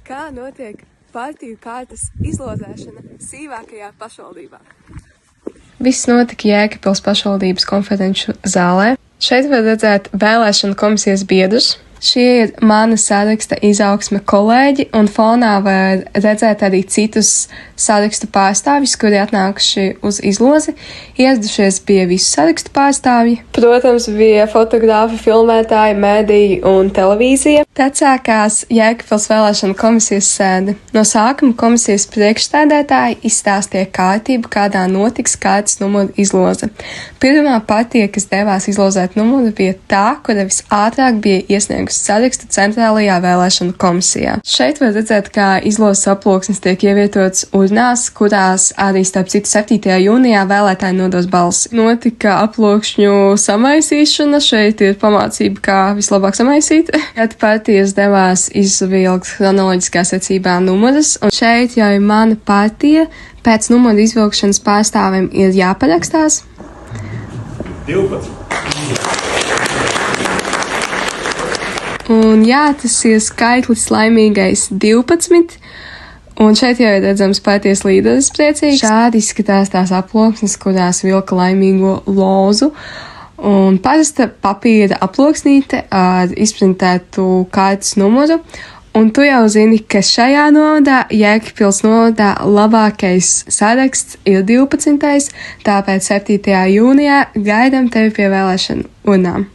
Kā notiek partiju kārtas izlozēšana sīvākajā pašvaldībā? Viss notika Jēkabpils pašvaldības konferenču zālē. Šeit var redzēt vēlēšanu komisijas biedrus. Šie ir mana saraksta izaugsme kolēģi, un fonā var redzēt arī citus sarakstu pārstāvjus, kuri atnākuši uz izlozi. Ieradušies bija visu sarakstu pārstāvji. Protams, bija fotogrāfi, filmētāji, mēdīji un televīzija. Tad sākās Jēkabpils vēlēšanu komisijas sēde. No sākuma komisijas priekšstādētāji izstāstīja kārtību, kādā notiks kārtas numuru izloze. Pirmā partija, kas devās izlozēt numuru, bija tā, kura visātrāk bija iesniegusi sarakstu centrālajā vēlēšanu komisijā. Šeit var redzēt, kā izlozes aploksnes tiek ievietots urnās, kurās arī starp citu 7. jūnijā vēlētāji nodos balsi. Notika aploksņu samaisīšana, šeit ir pamācība, kā vislabāk samaisīt. Kad partijas devās izvilkt chronoloģiskā secībā numurus, un šeit jau ir mana partija, pēc numuru izvilkšanas pārstāvim ir jāparakstās. 12. Un jā, tas ir skaitlis laimīgais 12. Un šeit jau ir redzams partijas līderis priecīgs. Šādi izskatās tās aploksnes, kurās vilka laimīgo lozu. Un parasta papīra aploksnīte ar izprintētu kārtas numuru. Un tu jau zini, ka šajā novadā, Jēkabpils novadā, labākais saraksts ir 12. Tāpēc 7. jūnijā gaidām tevi pie vēlēšanu urnām.